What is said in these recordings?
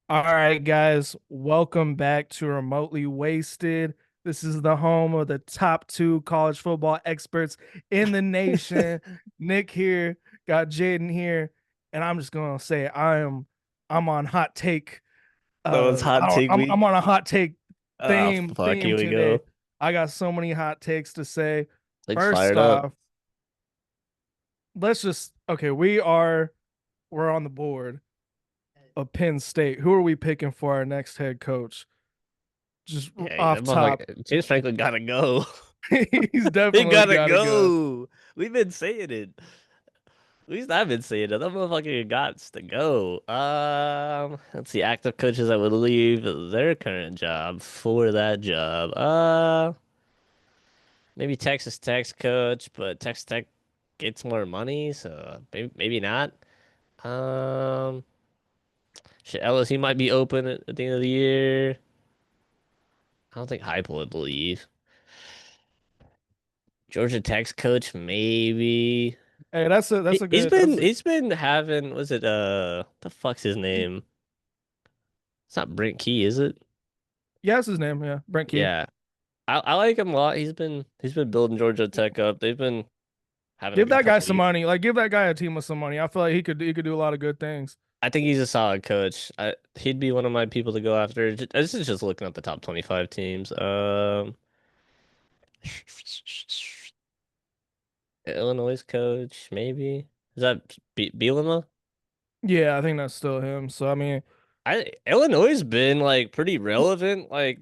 All right, guys, welcome back to Remotely Wasted. This is the home of the top two college football experts in the nation. Nick here, got Jaden here, and I'm just gonna say I'm on hot take. So it's I hot don't, take week. I'm on a hot take Oh, theme fuck, theme here we today. go. I got so many hot takes to say. Like First fired up. off, let's just okay. We're on the board of Penn State. Who are we picking for our next head coach? Just Yeah, off that top. motherfucker, James Franklin gotta go. He's He definitely gotta got to go. go. We've been saying it. At least I've been saying it. That motherfucker got to go. Let's see. Active coaches that would leave their current job for that job. Maybe Texas Tech's coach, but Texas Tech gets more money, so maybe not. Um, shit, LSU might be open at the end of the year. I don't think Heupel would leave. Georgia Tech's coach, maybe. Hey, that's a He's good. been he's been having was it the fuck's his name? It's not Brent Key, is it? Yeah, that's his name. Yeah, Brent Key. Yeah. I like him a lot. He's been building Georgia Tech up. They've been having a Give good that guy couple some years. money. Like, give that guy a team with some money. I feel like he could do a lot of good things. I think he's a solid coach. He'd be one of my people to go after. This is just looking at the top 25 teams. Illinois coach, maybe. Is that Bielema? Yeah, I think that's still him. So I mean, I Illinois has been like pretty relevant like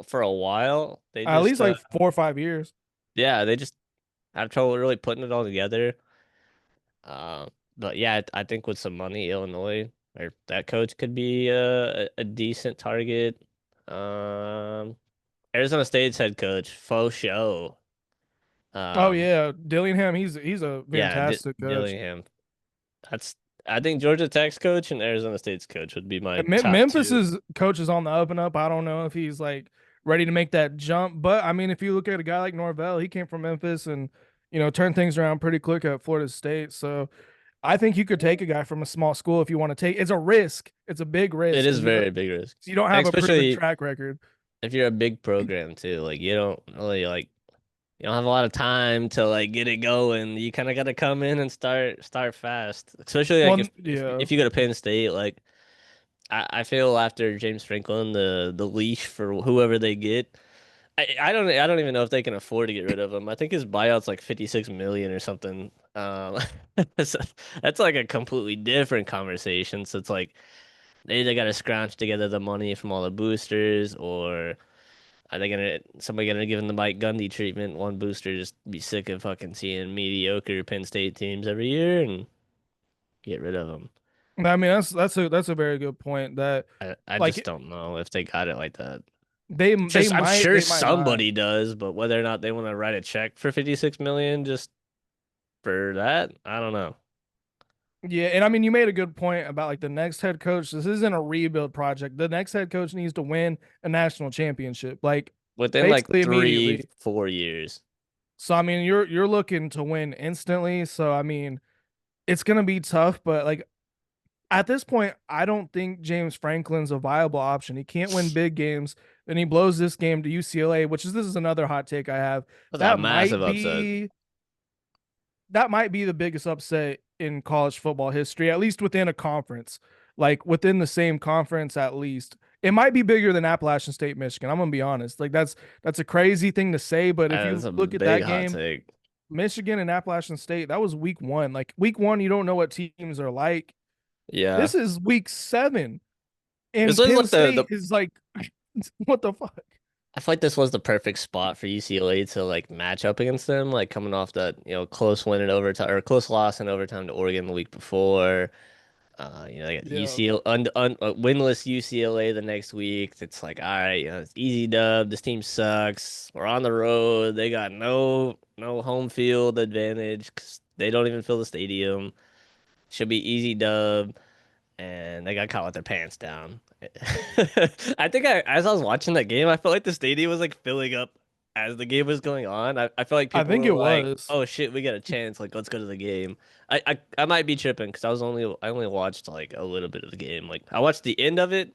for a while. They at just least like 4 or 5 years. yeah, they just have trouble really putting it all together. Uh, but yeah, I think with some money, Illinois or that coach could be a decent target. Um, Arizona State's head coach, faux show. Oh Um, yeah, Dillingham. He's a yeah, D fantastic coach. Dillingham. That's I think Georgia Tech's coach and Arizona State's coach would be my And top two. Memphis's coach is on the up and up. I don't know if he's like ready to make that jump, but I mean, if you look at a guy like Norvell, he came from Memphis and turned things around pretty quick at Florida State. So I think you could take a guy from a small school if you want to take. It's a risk. It's a big It risk is because very big risk, you don't and have a proven especially track record. if you're a big program too. Like you don't really like you don't have a lot of time to like get it going. You kind of got to come in and start fast. Especially like Well, if yeah. if you go to Penn State, like I feel after James Franklin, the leash for whoever they get. I don't even know if they can afford to get rid of him. I think his buyout's like 56 million or something. So that's like a completely different conversation. So it's like they got to scrounge together the money from all the boosters, or are they gonna somebody gonna give him the Mike Gundy treatment? One booster just be sick of fucking seeing mediocre Penn State teams every year and get rid of them. I mean, that's a very good point. That I just like don't know if they got it like that. they I'm might sure they might not. somebody does, but whether or not they want to write a check for 56 million just for that, I don't know. Yeah, and I mean, you made a good point about like the next head coach. This isn't a rebuild project. The next head coach needs to win a national championship, like Within like basically three, immediately. 4 years. So I mean, you're looking to win instantly. So I mean, it's gonna be tough, but like at this point, I don't think James Franklin's a viable option. He can't win big games. Then he blows this game to UCLA, which is this is another hot take I have. That's a That massive might upset. be that might be the biggest upset in college football history, at least within a conference, like within the same conference, at least. It might be bigger than Appalachian State, Michigan. I'm gonna be honest. Like that's a crazy thing to say, but if That's you a look at big that hot game, take. Michigan and Appalachian State, that was week one. Like week one, you don't know what teams are like. Yeah. This is week seven, This and was Penn like the State is like, what the fuck? I feel like this was the perfect spot for UCLA to like match up against them, like coming off that, close win in overtime or close loss in overtime to Oregon the week before. They got Yeah. UCLA winless UCLA the next week. It's like, all right, it's easy dub. This team sucks. We're on the road. They got no home field advantage 'cause they don't even fill the stadium. Should be easy dub, and they got caught with their pants down. I think as I was watching that game, I felt like the stadium was like filling up. as the game was going on. I feel like I people think were it like, was. "Oh shit, we got a chance! Like, let's go to the game." I might be tripping because I only watched like a little bit of the game. Like, I watched the end of it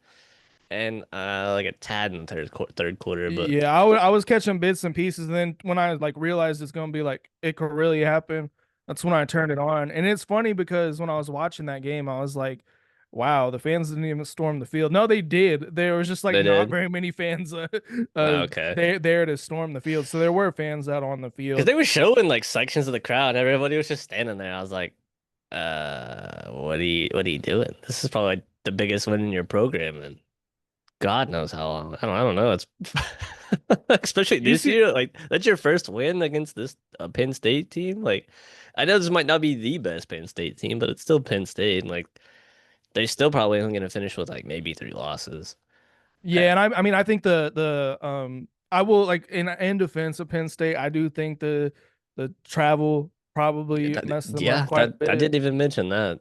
and like a tad in the third quarter, but Yeah, I was catching bits and pieces, and then when I like realized it's gonna be like it could really happen, that's when I turned it on. And it's funny because when I was watching that game, I was like, "Wow, the fans didn't even storm the field." No, they did. There was just like they not did. very many fans Oh, okay. there to storm the field. So there were fans out on the Because field. they were showing like sections of the crowd, everybody was just standing there. I was like, what are you doing? This is probably like, the biggest win in your program, and God knows how long. I don't know. It's especially You this see, year. Like that's your first win against this Penn State team. Like I know this might not be the best Penn State team, but it's still Penn State. And like they still probably only going to finish with like maybe three losses. Uh, yeah, and I mean I think the I will like in defense of Penn State, I do think the travel probably messed them up yeah, quite a that I bit. didn't even mention that.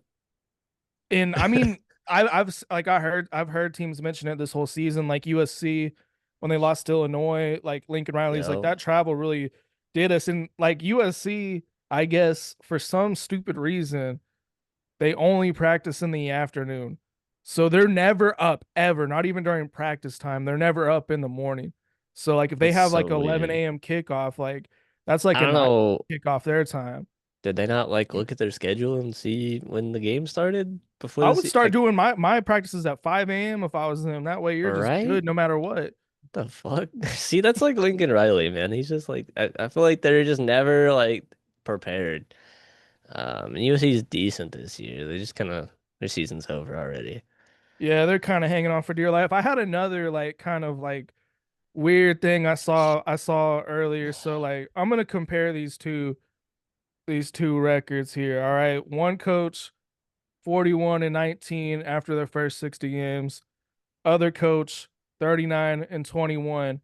And I mean, like I've heard teams mention it this whole season, like USC when they lost to Illinois, like Lincoln Riley's like Yo, that travel really did us. And like USC, I guess for some stupid reason, they only practice in the afternoon. So they're never up ever, not even during practice time. They're never up in the morning. So like if they that's have so like weird. 11 a.m. kickoff, like that's like I a don't 9 know. kickoff their time. Did they not like look at their schedule and see when the game started before I the would se start like doing my practices at 5 a.m. if I was them. That way you're just right? good no matter what. The fuck? See, that's like Lincoln Riley, man. He's just like I feel like they're just never like prepared. And USC's decent this year. They just kind of their season's over already. Yeah, they're kind of hanging on for dear life. I had another like kind of like weird thing I saw earlier. So like I'm gonna compare these two records here. All right. One coach 41 and 19 after their first 60 games. Other coach 39 and 21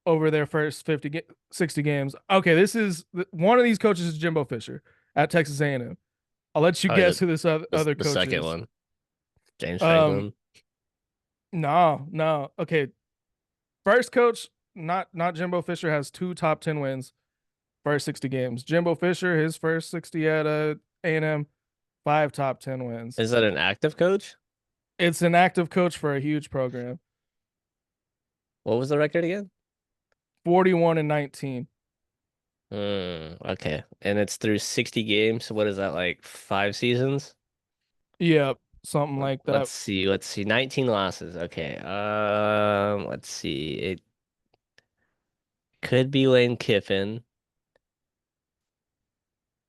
over their first 60 games. Okay, this is one of these coaches is Jimbo Fisher at Texas A&M. I'll let you Probably guess who this other the coach second is. one, James Um, Franklin. no, no. Okay, first coach, not Jimbo Fisher has two top 10 wins first 60 games. Jimbo Fisher, his first 60 at A&M, five top 10 wins. Is that an active coach? It's an active coach for a huge program. What was the record again? 41 and 19. Okay. And it's through 60 games. So what is that like 5 seasons? Yep, something like that. Let's see. Let's see. 19 losses. Okay. Let's see. It could be Lane Kiffin.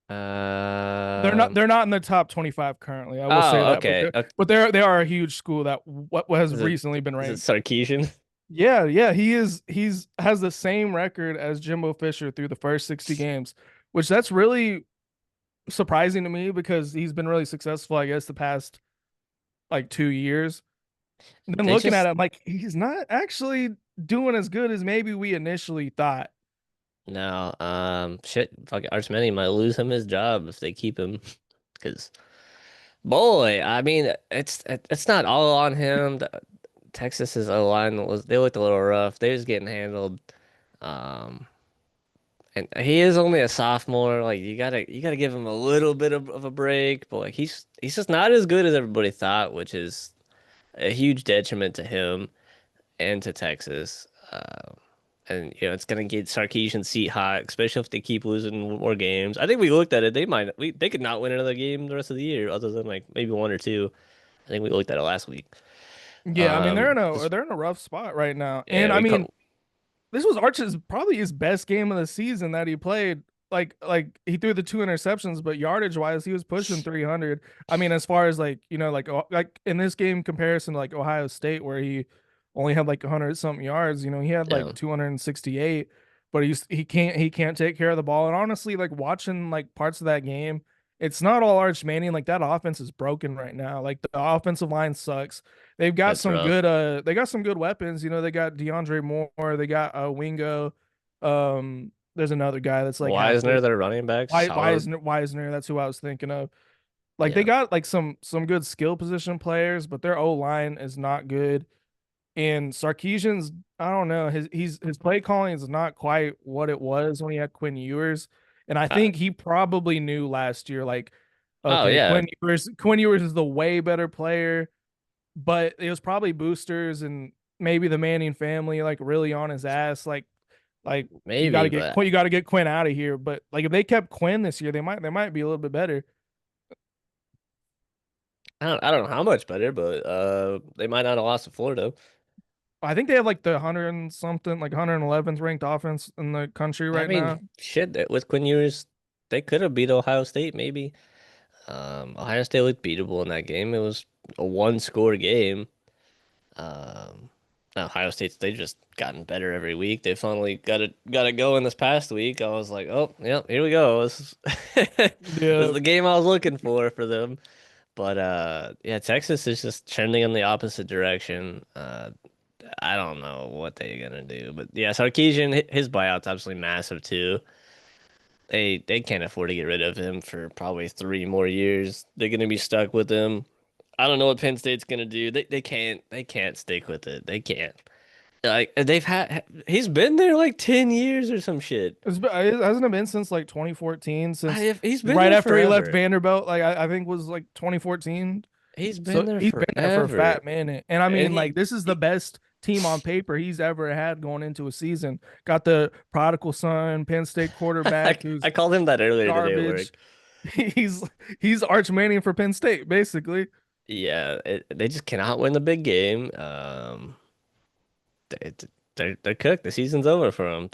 Um, They're not in the top 25 currently. I will say oh, that, okay. but they are a huge school that what has recently been Is it ranked. Sarkeesian? Yeah, yeah, he's has the same record as Jimbo Fisher through the first 60 games, which that's really surprising to me because he's been really successful, I guess, the past like 2 years. And then They looking at just him, like he's not actually doing as good as maybe we initially thought. no. Shit. Fuck, Arch Manning might lose him his job if they keep him. Because boy, I mean, it's not all on him. Texas's O line was they looked a little rough. They was getting handled. Um, and he is only a sophomore. Like you gotta give him a little bit of a break. But like he's just not as good as everybody thought, which is a huge detriment to him and to Texas. And it's gonna get Sarkeesian's seat hot, especially if they keep losing more games. I think we looked at it. They could not win another game the rest of the year, other than like maybe one or two. I think we looked at it last week. Yeah, I mean This, they're in a rough spot right now. yeah, And I we mean, caught. this was Arch's probably his best game of the season that he played. Like he threw the two interceptions, but yardage wise, he was pushing 300. I mean, as far as like like in this game comparison to like Ohio State, where he only had like 100 something yards, he had like Yeah, 268, but he can't take care of the ball. And honestly, like watching like parts of that game, it's not all Arch Manning. Like that offense is broken right now. Like the offensive line sucks. it's rough. They got some good weapons. They got DeAndre Moore, they got Wingo. There's another guy that's like half Wisner, decent. their running back, solid. Wisner, that's who I was thinking of. Like they Yeah, got like some good skill position players, but their O line is not good. And Sarkeesian's, I don't know, his play calling is not quite what it was when he had Quinn Ewers. And I Uh, think he probably knew last year, like, oh okay, yeah, Quinn Ewers is the way better player, but it was probably boosters and maybe the Manning family like really on his ass, like maybe, but You got to get Quinn out of here. But like if they kept Quinn this year, they might be a little bit better. I don't know how much better, but they might not have lost to Florida. I think they have like the 100 and something, like 111th ranked offense in the country I right now. mean, shit, with Quinn Ewers, they could have beat Ohio State maybe. Ohio State looked beatable in that game. It was a one score game. Um, now Ohio State's they just gotten better every week. They finally got it going this past week. I was like, oh, yeah, here we go. This is Yeah, the game I was looking for them. But yeah, Texas is just trending in the opposite direction. I don't know what they're gonna do, but yeah, Sarkisian, his buyout's absolutely massive too. They can't afford to get rid of him for probably 3 more years. They're gonna be stuck with him. I don't know what Penn State's gonna do. They can't stick with it. They can't. Like he's been there like 10 years or some shit. it hasn't it been since like 2014, since He's been right there after he left forever. Vanderbilt. Like I think was like 2014. He's been So there he's been there for a forever. fat minute. And I And mean, like, this is the he best team on paper he's ever had going into a season. Got the prodigal son, Penn State I, quarterback who's I called him that earlier today at garbage. work. He's he's Arch Manning for Penn State, basically. Yeah, they just cannot win the big game. They, they're cooked. The season's over for them.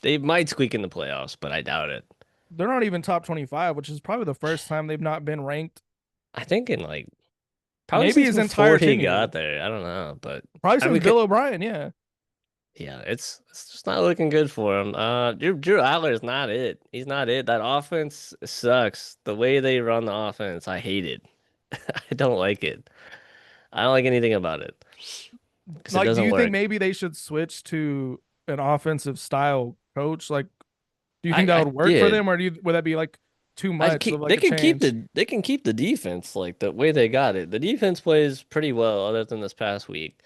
They might squeak in the playoffs, but I doubt it. They're not even top 25, which is probably the first time they've not been ranked, I think in like probably maybe since his before entire he tenure. got there. I don't know, but Probably I since mean, Bill O'Brien, yeah. yeah, it's just not looking good for him. Drew Adler's not it. He's not it. That offense sucks. The way they run the offense, I hate it. I don't like it. I don't like anything about it because it Like, do doesn't you think work. maybe they should switch to an offensive style coach? Like, do you think that I would work for did. them, or would that be like too much of like They a can keep change? the defense like the way they got it. The defense plays pretty well other than this past week.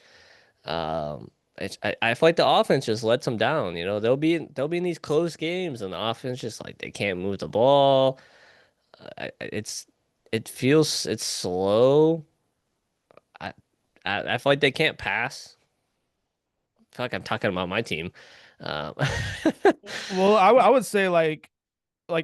I feel like the offense just lets them down. You know, they'll be in these close games and the offense just like they can't move the ball. It feels it's slow. I, I feel like they can't pass. I feel like I'm talking about my team. Um, Well, I would say like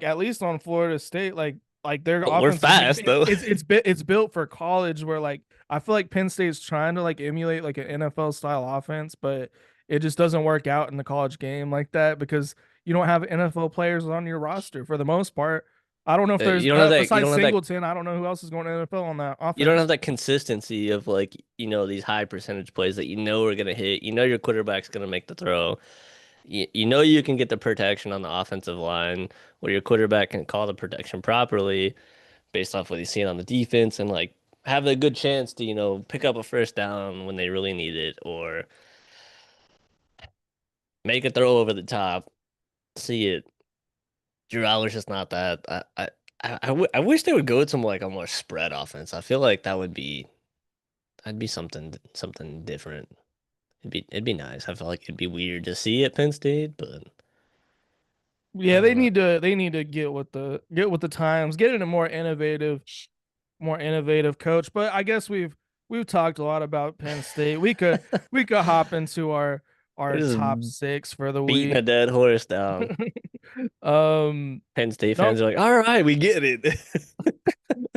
at least on Florida State, like their we're offense is fast though. it's built for college where like I feel like Penn State's trying to like emulate like an NFL style offense, but it just doesn't work out in the college game like that because you don't have NFL players on your roster for the most part. I don't know if there's You don't have that. You besides don't have that. Singleton, I don't know who else is going to NFL on that You don't have offense. that consistency of like these high percentage plays that you know are gonna hit. You know your quarterback's gonna make the throw. You know you can get the protection on the offensive line where your quarterback can call the protection properly based off what he's seeing on the defense and like have a good chance to pick up a first down when they really need it or make a throw over the top. See it. Drew Aller's just not that. I wish they would go with some like a more spread offense. I feel like that'd be something different. It'd be nice. I feel like it'd be weird to see at Penn State, but I Yeah, don't know. they need to get with the times, get in a more innovative coach. But I guess we've talked a lot about Penn State. We could hop into We're our just top six for the beating week. a dead horse down. um, Penn State no, fans are like, all right, we get it.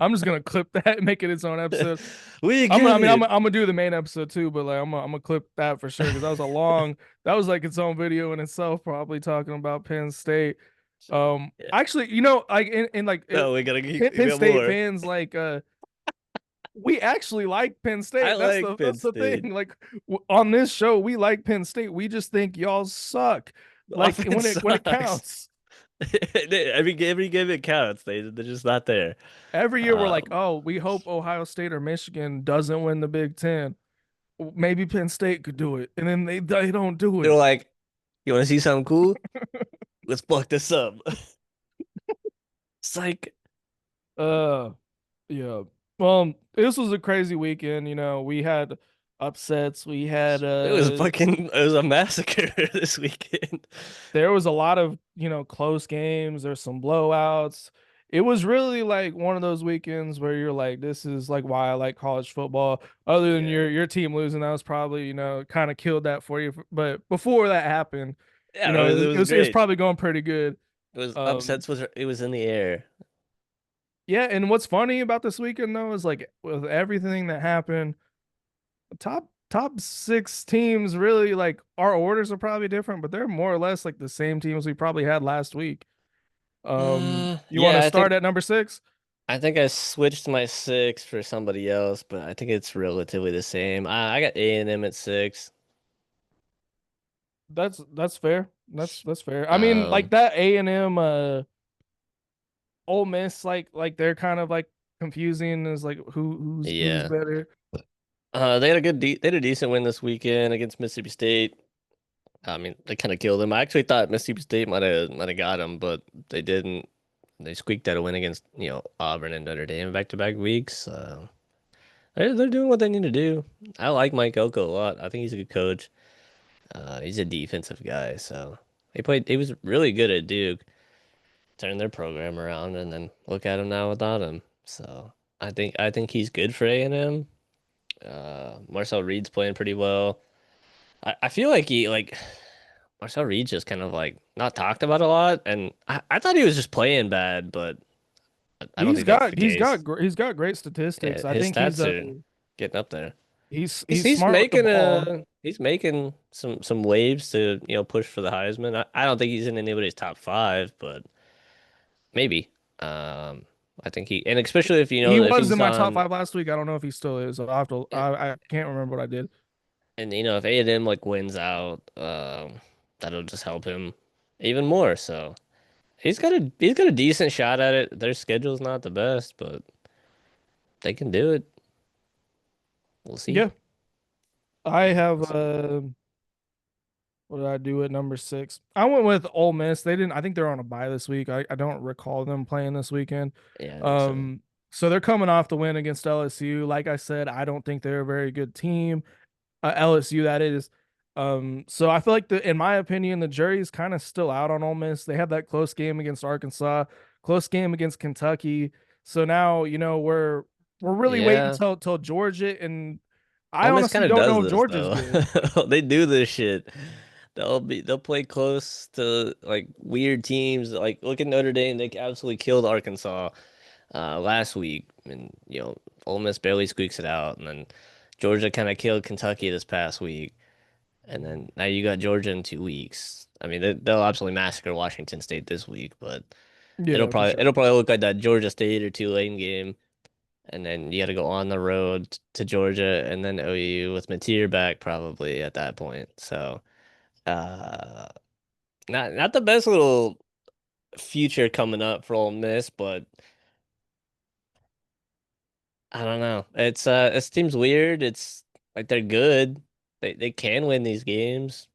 I'm just gonna clip that and make it its own episode. We get it. I'm gonna do the main episode too, but like I'm gonna clip that for sure because that was like its own video in itself, probably talking about Penn State. Yeah. Actually, like in like No, we gotta Penn get State more. fans we actually like Penn I State. like Penn That's the State. thing. Like on this show, we like Penn State. We just think y'all suck. The Like offense when it sucks. counts. Every game it counts. They're just not there. Every year we're like, Um, oh, we hope Ohio State or Michigan doesn't win the Big Ten. Maybe Penn State could do it, and then they don't do they're it. like, you want to see something cool? Let's fuck this up. It's like, Uh, yeah. Well, this was a crazy weekend. We had upsets. We had It was a massacre this weekend. there was a lot of, close games. There's some blowouts. It was really like one of those weekends where you're like, this is like why I like college football. Other than Yeah. your team losing, that was probably, kind of killed that for you. But before that happened, Yeah, it it was was great. probably going pretty good. It was Um, upsets was it was in the air. yeah, and what's funny about this weekend though is like with everything that happened, top six teams really like our orders are probably different, but they're more or less like the same teams we probably had last week. You want to Yeah, start at number six? I think I switched my six for somebody else, but I think it's relatively the same. I got A&M at six. That's fair. That's fair. I mean, like Um, that A&M Ole Miss, like they're kind of like confusing as like who's yeah. better. They had a they had a decent win this weekend against Mississippi State. I mean, they kind of killed them. I actually thought Mississippi State might have got them, but they didn't. They squeaked out a win against, Auburn and Notre Dame back-to-back weeks. They're doing what they need to do. I like Mike Elko a lot. I think he's a good coach. He's a defensive guy, so he was really good at Duke, turned their program around, and then look at him now without him. So I think he's good for A&M. Marcel Reed's playing pretty well. I feel like Marcel Reed just kind of like not talked about a lot, and I thought he was just playing bad, but I don't He's think that's the got case. he's got great Yeah, statistics. I his think he's stats are getting up there. he's He's smart with the making ball. he's making some waves to push for the Heisman. I don't think he's in anybody's top five, but maybe. I think and especially if He if was in he's my top on five last week. I don't know if he still is. I'll have to. I can't remember what I did. and if A&M like wins out, that'll just help him even more. So he's got a decent shot at it. Their schedule's not the best, but they can do it. We'll see. Yeah, I have. We'll see. What did I do at number six? I went with Ole Miss. They didn't. I think they're on a bye this week. I don't recall them playing this weekend. Yeah, I think so. Um, so they're coming off the win against LSU. Like I said, I don't think they're a very good team. LSU that is. So I feel like in my opinion, the jury's kind of still out on Ole Miss. They had that close game against Arkansas, close game against Kentucky. So now we're really waiting Yeah. till Georgia, and I Ole Miss honestly kind of don't does know if this Georgia's though. good. They do this shit. They'll play close to like weird teams. Like look at Notre Dame. They absolutely killed Arkansas last week, and Ole Miss barely squeaks it out. And then Georgia kind of killed Kentucky this past week, and then now you got Georgia in 2 weeks. I mean, they'll absolutely massacre Washington State this week, but it'll Yeah, for probably sure. it'll probably look like that Georgia State or Tulane game, and then you got to go on the road to Georgia and then OU with Mateer back probably at that point. So, uh, not the best little future coming up for Ole Miss, but I don't know. This team's weird. It's like they're good. They can win these games,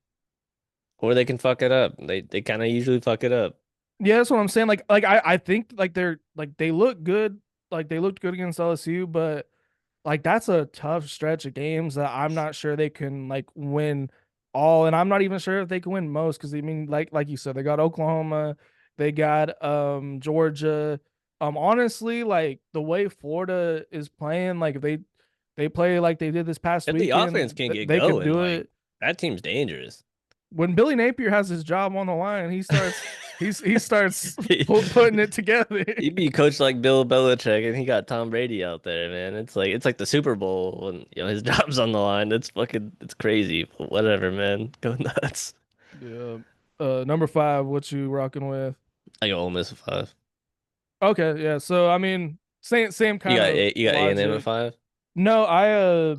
or they can fuck it up. They kind of usually fuck it up. Yeah, that's what I'm saying. I think like they're like they look good. Like they looked good against LSU, but like that's a tough stretch of games that I'm not sure they can like win all, and I'm not even sure if they can win most because I mean, like you said, they got Oklahoma, they got Georgia. Honestly, like the way Florida is playing, like if they play like they did this past If the weekend, offense can get they can going, do like it. that team's dangerous. When Billy Napier has his job on the line, he starts putting it together. He'd be coached like Bill Belichick, and he got Tom Brady out there, man. It's like the Super Bowl when his job's on the line. It's crazy. But whatever, man. Go nuts. Yeah. Number five, what you rocking with? I go Ole Miss at five. Okay, yeah. So I mean, same kind of You got A&M at logic. five. No,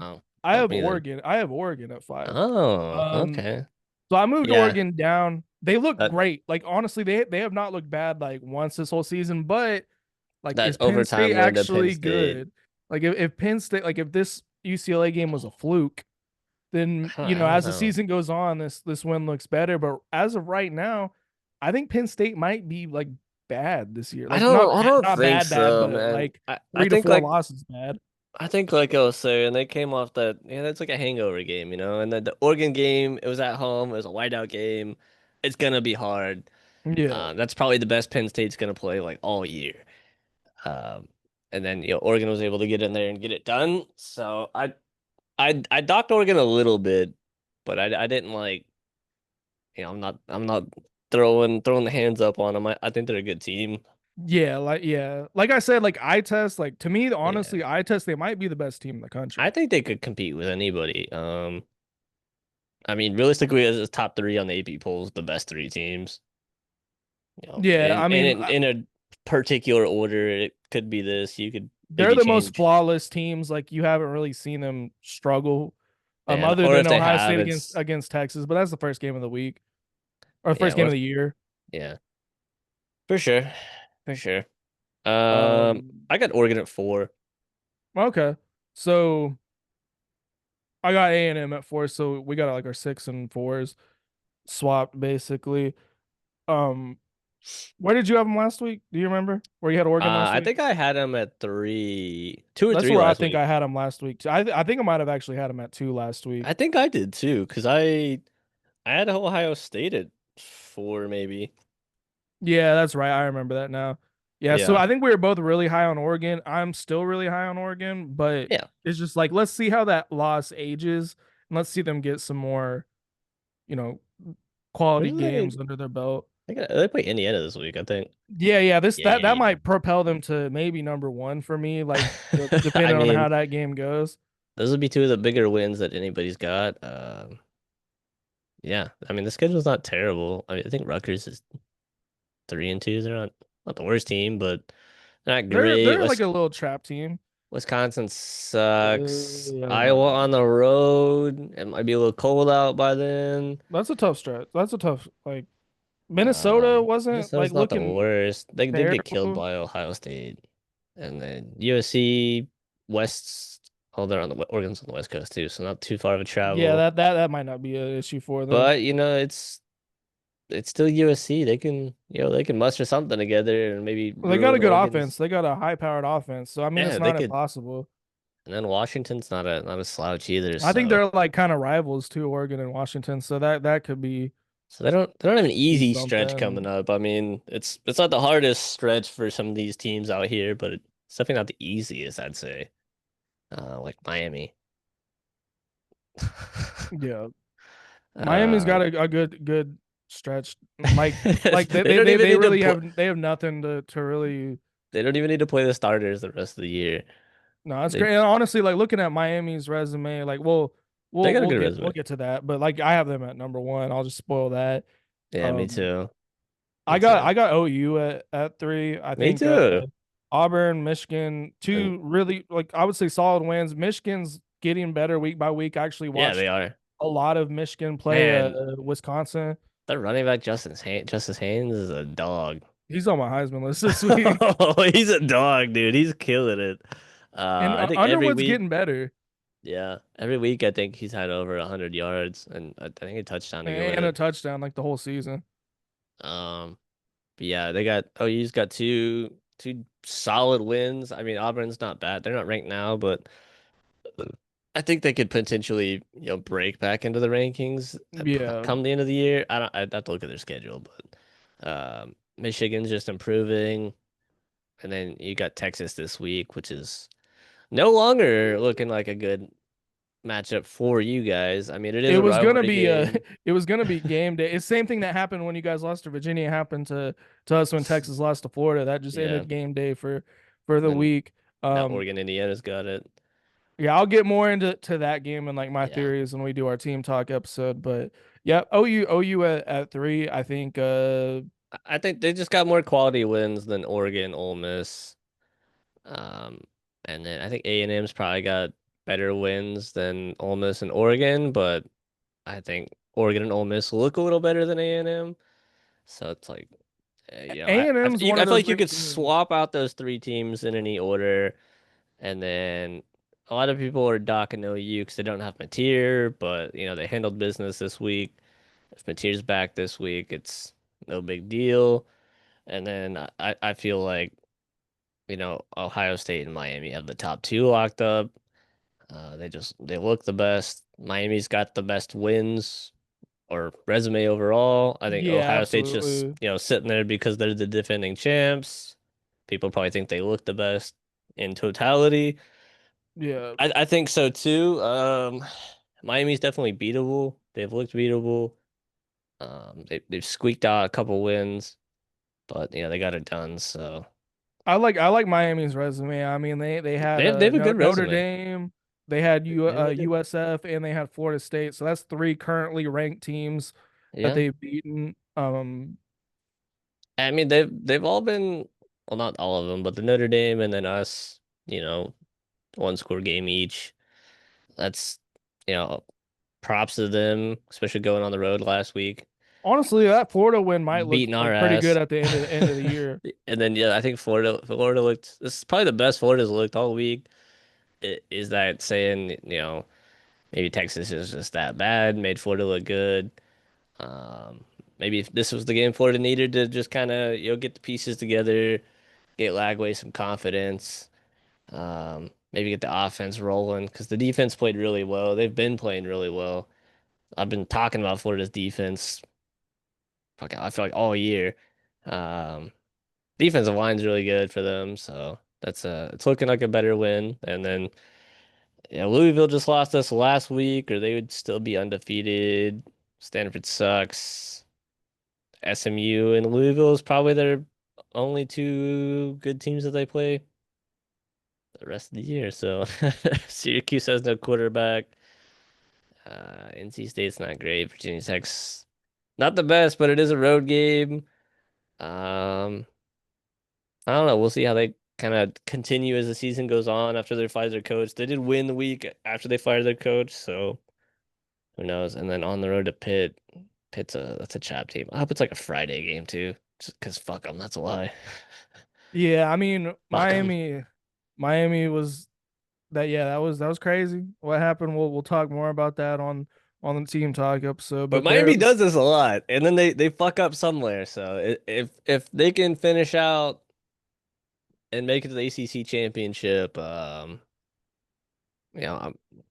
Oh, I oh, have me then. Oregon. I have Oregon at five. Oh, Um, okay. so I moved Yeah, Oregon down. They look that great. Like honestly, they have not looked bad like once this whole season. But like, that is Penn State overtime win to Penn actually State. good? Like, if Penn State, like, if this UCLA game was a fluke, then I don't as the know. season goes on, this win looks better. But as of right now, I think Penn State might be like bad this year. Like I don't think not bad, so, but man. like I three to think four like losses bad. I think like I was saying, they came off that, yeah, that's like a hangover game, and then the Oregon game, it was at home, it was a whiteout game. It's gonna be hard. Yeah. That's probably the best Penn State's gonna play like all year. Um, and then Oregon was able to get in there and get it done. So I docked Oregon a little bit, but I didn't like, I'm not throwing the hands up on them. I think they're a good team. Yeah, like I said, like eye test, like to me, Yeah. honestly, eye test, they might be the best team in the I country. think they could compete with anybody. I mean, realistically, as top three on the AP polls, the best three teams. Yeah, In I mean, a particular order, it could be this. You could they're maybe the most change. flawless teams. Like you haven't really seen them struggle, And other or than if they Ohio State have, against it's against Texas. But that's the first game of the week or the yeah, first game of the year. yeah, for sure, for sure. Um, I got Oregon at 4. okay, so I got A&M at 4, so we got like our 6 and 4s swapped basically. Um, where did you have them last week? Do you remember where you had Oregon last I week? think I had them at 3, 2 or That's 3 where I last think week. I had them last week. I think I might have actually had them at 2 last I week. think I did too, because I had Ohio State at 4 maybe. Yeah, that's right. I remember that now. Yeah, so Yeah, I think we were both really high on Oregon. I'm still really high on Oregon, but yeah. it's just like let's see how that loss ages and let's see them get some more, you know, Who quality do they? games under their belt. They play Indiana this week, I think. Yeah, this Yeah, that Indiana. might propel them to maybe number 1 for me, like I depending on mean, how that game goes. those would be two of the bigger wins that anybody's got. Yeah, I mean the schedule's not terrible. I mean, I think Rutgers is 3-2. They're not the worst team, but they're not great. They're like a little trap team. Wisconsin sucks. Yeah, they're not Iowa good. on the road. It might be a little cold out by then. That's a tough stretch. That's a tough like Minnesota wasn't like Minnesota's not the looking worst. They did get killed terrible. by Ohio State, and then USC West. Oh, they're on Oregon's on the West Coast too, so not too far of a Yeah, travel. that might not be an issue for them. But it's still USC. They can muster something together and maybe They got a ruin good offense. Oregon's. They got a high-powered offense. So I mean, it's Yeah, they not could. impossible. And then Washington's not a slouch either. I think So they're like kind of rivals to Oregon and Washington. So that could be they don't have an easy stretch coming something. up. I mean, it's not the hardest stretch for some of these teams out here, but it's definitely not the easiest, I'd say. Like Miami. Yeah, Miami's Uh, got a good stretch. Like they, they they don't they even they need to really play. have nothing to really. They don't even need to play the starters the rest of the year. No, that's They great. And honestly, like looking at Miami's resume, like they got a good we'll resume. get to that. But like I have them at number 1. I'll just spoil that. Yeah, me Um, too. Me too. I got OU at 3. I Me think too. Auburn, Michigan, And two really like I would say solid wins. Michigan's getting better week by week. I actually yeah, they watched are. a lot of Michigan play Man, Wisconsin. the running back Justice Haynes is a dog. He's on my Heisman list this week. Oh, he's a dog, dude. He's killing it. And I think every Underwood's week, getting better yeah, every week I think he's had over 100 yards and I think a touchdown to go with and a it. touchdown like the whole season. Um, but yeah, they got OU's got two solid wins. I mean, Auburn's not bad. They're not ranked now, but I think they could potentially, break back into the rankings Yeah. come the end of the year. I'd have to look at their schedule, but Michigan's just improving. And then you got Texas this week, which is no longer looking like a good matchup for you guys. I mean, it is It a was gonna rivalry be game. it was gonna be game day. It's the same thing that happened when you guys lost to Virginia happened to us when Texas lost to Florida. That just Yeah. ended game day for And the then week. now Um, Oregon, Indiana's got it. yeah, I'll get more into that game and like my Yeah. theories when we do our team talk episode. But yeah, OU at 3. I think I think they just got more quality wins than Oregon, Ole Miss. Um, and then I think A&M's probably got better wins than Ole Miss and Oregon, but I think Oregon and Ole Miss look a little better than A&M. So it's like, A&M's one I of feel those like you great could teams. swap out those three teams in any order, and then a lot of people are docking OU because they don't have Mateer, but they handled business this week. If Mateer's back this week, it's no big deal. And then I feel like Ohio State and Miami have the top two locked up. They look the best. Miami's got the best wins or resume overall. I think Yeah, Ohio State's just, absolutely. sitting there because they're the defending champs. People probably think they look the best in totality. Yeah. I think so too. Miami's definitely beatable. They've looked beatable. They've squeaked out a couple wins, but they got it done. So I like Miami's resume. I mean, they had they have a good Notre resume. Dame, they had They did. USF, and they had Florida State. So that's three currently ranked teams that Yeah. they've beaten. I mean, they've all been, well, not all of them, but the Notre Dame and then us, you know, one score game each. That's, you know, props to them, especially going on the road last week, Honestly, that Florida win might look beating our like pretty good ass. at the end of the year. And then yeah, I think Florida looked. This is probably the best Florida's looked all week. Is that saying, maybe Texas is just that bad, made Florida look good. Um, Maybe if this was the game Florida needed to just kind of, get the pieces together, get Lagway some confidence. Maybe get the offense rolling because the defense played really well. They've been playing really well. I've been talking about Florida's defense, I feel like all year. Um, Defensive line's really good for them, so it's looking like a better win. And then yeah, Louisville just lost us last week, or they would still be undefeated. Stanford sucks. SMU and Louisville is probably their only two good teams that they play the rest of the year. So Syracuse has no quarterback. NC State's not great. Virginia Tech's not the best, but it is a road game. Um, I don't know. We'll see how they kind of continue as the season goes on after they fired their coach. They did win the week after they fired their coach, so who knows? And then on the road to Pitt. That's a chap team. I hope it's like a Friday game too, just because fuck them. That's why. Yeah, I mean, Fuck them. Miami was that. Yeah, that was crazy. What happened? We'll talk more about that on the team talk episode. But But Miami does this a lot, and then they fuck up somewhere. So if they can finish out and make it to the ACC championship,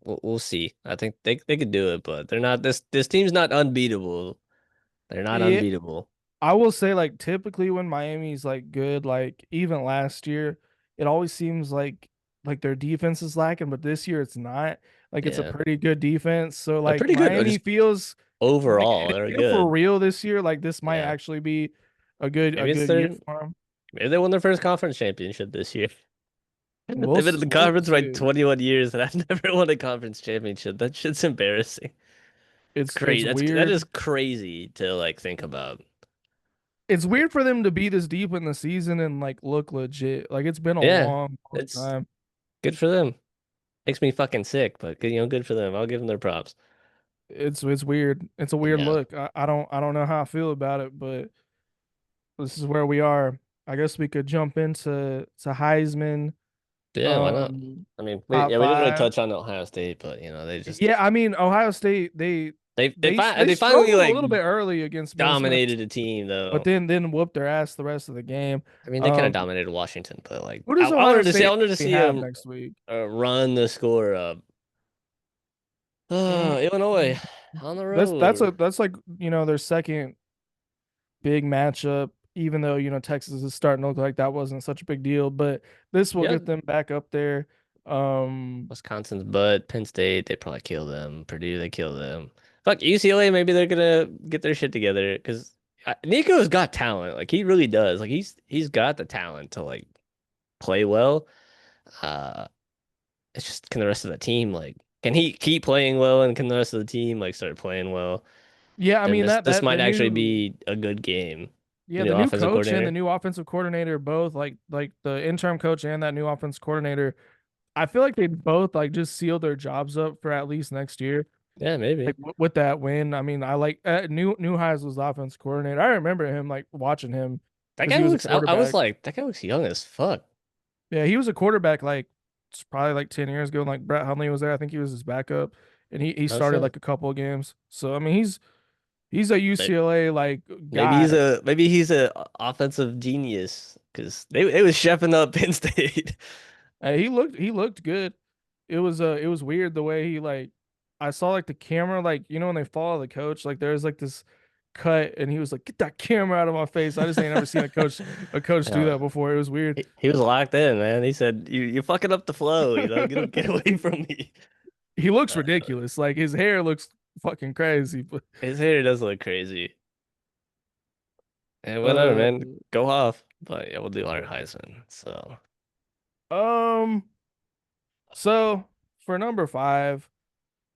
we'll see. I think they could do it, but they're not. This team's not unbeatable. They're not yeah, unbeatable. I will say like typically when Miami's like good, like even last year, it always seems like their defense is lacking, but this year it's not. Like it's a Yeah, pretty good defense. So they're like pretty good. Miami Just feels like overall, they're if for good. real this year, like this might Yeah, actually be a maybe it's good year their for them. maybe they won their first conference championship this year. They've been in the We'll conference for like see. 21 years, and I've never won a conference championship. That shit's embarrassing. It's It's crazy. That is weird. crazy to like think about. It's weird for them to be this deep in the season and like look legit. Like it's been a Yeah, long it's time. good for them. Makes me fucking sick, but good for them. I'll give them their props. It's weird. It's a weird Yeah, look. I don't know how I feel about it, but this is where we are. I guess we could jump into Heisman yeah. Why not? um I mean, top we didn't really five. touch on Ohio State, but they just Yeah, I mean Ohio State they they finally struggled a like little bit early against Minnesota, dominated a team but though. then whooped their ass the rest of the game. I mean, they kind of Um, dominated Washington, but like who does Ohio I State wanted to see have them next week? run the score up. Mm, Illinois on the road. that's like their second big matchup. Even though Texas is starting to look like that wasn't such a big deal, but this will Yeah, get them back up there. Wisconsin's butt. Penn State, they probably kill them. Purdue, they kill them. Fuck UCLA, maybe they're gonna get their shit together because Nico's got talent. Like he really does. Like he's got the talent to like play well. Uh, it's just can the rest of the team like can he keep playing well and can the rest of the team like start playing well? Yeah, I Then mean this that might actually be a good game. The new the new offensive coach and the coordinator. new offensive coordinator both like the interim coach and that new offense coordinator. I feel like they both like just sealed their jobs up for at least next year. Yeah, maybe. Like with that win, I mean, I like new Highs was the offense coordinator. I remember him like watching him That because guy he was a looks. I was quarterback. like, that guy looks young as fuck. Yeah, he was a quarterback like it's probably like 10 years ago. And, like Brett Hundley was there. I think he was his backup, and he No started shit. like a couple of games. So I mean, he's a UCLA like guy. Maybe he's a offensive genius. because they was chefing up Penn State. He looked good. It was weird the way he like I saw like the camera like when they follow the coach like there's like this cut and he was like get that camera out of my face. I just ain't never seen a coach do Yeah, that before. It was weird. he was locked in, man. He said, you're fucking up the flow, get away from me." He looks Uh, ridiculous. Like his hair looks fucking crazy. But his hair does look crazy. And whatever, uh man. Go off. But yeah, we'll do our Heisman. So um so for number 5,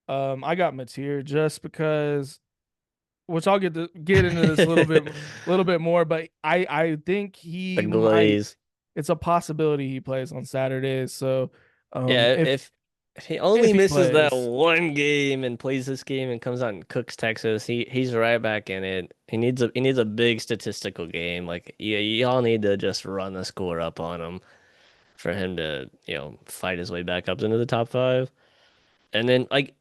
I got Mateer just because which I'll get into this a little bit more, but I think the he might glaze. it's a possibility he plays on Saturdays. So Yeah, if if he only if he misses that plays, one game and plays this game and comes out and cooks Texas, he's right back in it. He needs a big statistical game. Like y'all need to just run the score up on him for him to, fight his way back up into the top five. And then like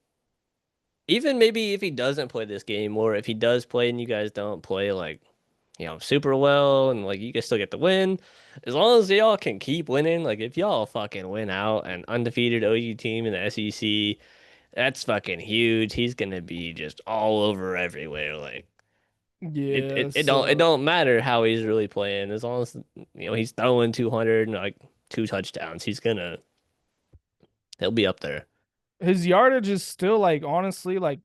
even maybe if he doesn't play this game, or if he does play and you guys don't play like, super well and like you guys still get the win, as long as y'all can keep winning, like if y'all fucking win out an undefeated OU team in the SEC, that's fucking huge. He's gonna be just all over everywhere. Like it, yeah, it, it don't matter how he's really playing, as long as he's throwing 200 and like two touchdowns, he'll be up there. his yardage is still like honestly like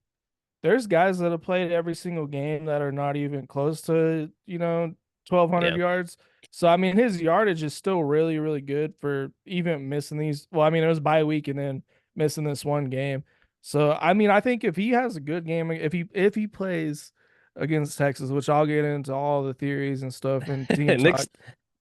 there's guys that have played every single game that are not even close to 1,200 Yeah. yards. So I mean his yardage is still really really good for even missing these. Well, I mean it was bye week and then missing this one game. So I mean I think if he has a good game, if he plays against Texas, which I'll get into all the theories and stuff and team talk.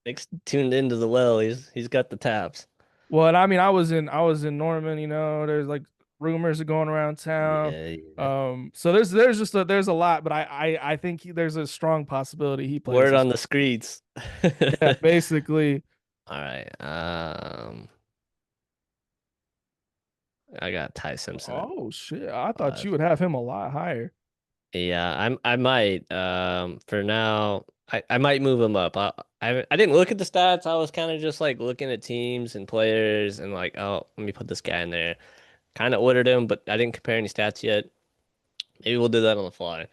Nick's tuned into the well. He's got the taps. Well, and I mean, I was in Norman. There's like rumors going around town. Yeah, yeah. So there's a lot, but I think there's a strong possibility he plays Word this on week. the streets. Yeah, basically. All right. I got Ty Simpson at Oh shit! I thought you 5. would have him a lot higher. Yeah, I might. For now, I might move him up. I didn't look at the stats. I was kind of just like looking at teams and players and like, oh, let me put this guy in there. Kind of ordered him, but I didn't compare any stats yet. Maybe we'll do that on the fly.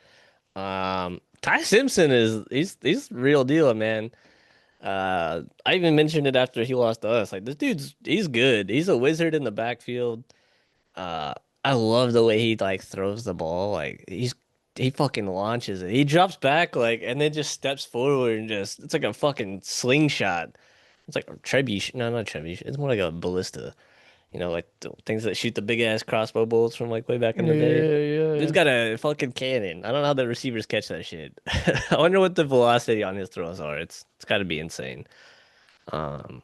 Ty Simpson he's real deal, man. I even mentioned it after he lost to us. Like this he's good. He's a wizard in the backfield. Uh, I love the way he like throws the ball. Like he fucking launches it. He drops back like and then just steps forward and just it's like a fucking slingshot. It's like a trebuchet. No, not trebuchet. It's more like a ballista. Like the things that shoot the big ass crossbow bolts from like way back in Yeah, the day. yeah, Dude's yeah. got a fucking cannon. I don't know how the receivers catch that shit. I wonder what the velocity on his throws are. It's got to be insane. Um,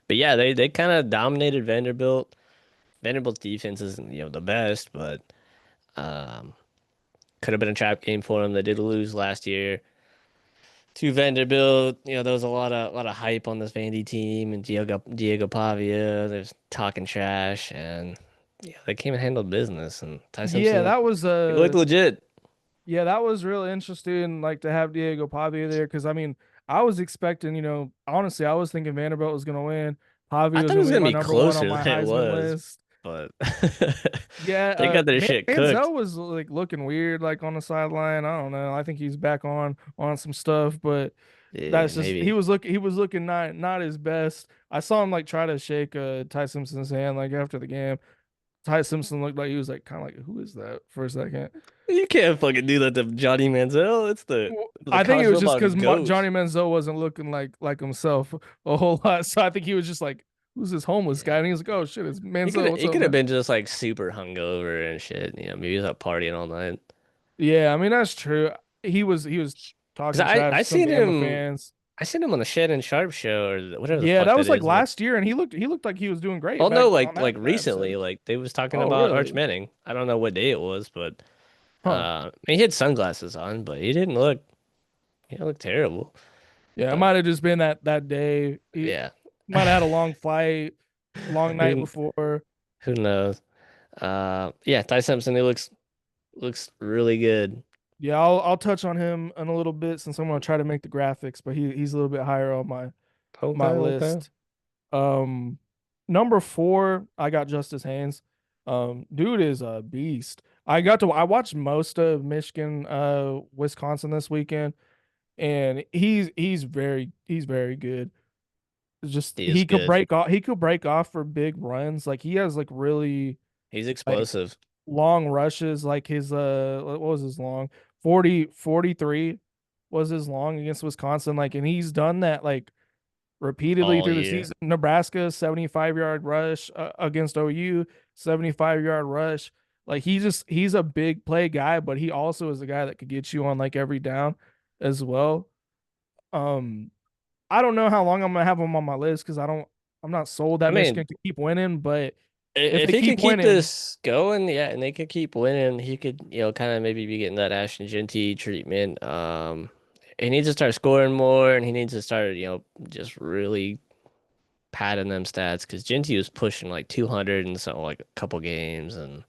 but yeah, they kind of dominated Vanderbilt. Vanderbilt's defense isn't, the best, but um, could have been a trap game for them. They did lose last year to Vanderbilt. There was a lot of hype on this Vandy team and Diego Pavia. There's talking trash, and yeah, they came and handled business. And Ty Yeah, Simpson, that was he looked legit. yeah, that was real interesting, like to have Diego Pavia there, because I mean, I was expecting, honestly, I was thinking Vanderbilt was gonna win. I Pavia was thought it gonna was be gonna my be number one on closer my than it Heisman was, list. but Yeah, they got their shit cooked. Manziel was like looking weird, like on the sideline. I don't know. I think he's back on some stuff, but Yeah, that's just he maybe. was looking not his best. I saw him like try to shake Ty Simpson's hand like after the game. Ty Simpson looked like he was like kind of like who is that for a second. You can't fucking do that to Johnny Manziel. It's the I think it college was just football because goat. Johnny Manziel wasn't looking like himself a whole lot, so I think he was just like, "Who's this homeless guy?" Yeah. And he was like, "Oh shit, it's He Manziel. could What's he up, could have man?" been just like super hungover and shit. Maybe he was out partying all night. Yeah, I mean that's true. He was Cause talking I trash I to some seen Bama him fans. I seen him on the Shannon Sharp show or whatever the Yeah, fuck that that was like is. last year, and he looked like he was doing great Oh back no, on like that recently, episode. like they was talking Oh, about Arch really? Manning. I don't know what day it was, but Huh? he had sunglasses on, but he didn't look terrible. Yeah, it But might have just been that day. He yeah. might have had a long flight, long night Who before. who knows? Yeah, Ty Simpson, he looks really good. Yeah, I'll touch on him in a little bit since I'm gonna try to make the graphics, but he's a little bit higher on my my Okay, okay. list. Um, Number four, I got Justice Haynes. Dude is a beast. I watched most of Michigan, Wisconsin this weekend, and he's very good. It's just He is good. he could break off for big runs. Like he has like really He's like explosive. long rushes. Like his what was his long? 43 was his long against Wisconsin. Like, and he's done that like repeatedly All through the year. season. Nebraska 75-yard rush against OU, 75-yard rush. Like he's a big play guy, but he also is a guy that could get you on like every down as well. Um, I don't know how long I'm gonna have him on my list because I'm not sold I that mean, Michigan can keep winning, but if if they he keep could keep winning, this going, yeah, and they could keep winning, he could, kind of maybe be getting that Ashton Genty treatment. He needs to start scoring more, and he needs to start, just really padding them stats because Genty was pushing like 200 and something like a couple games and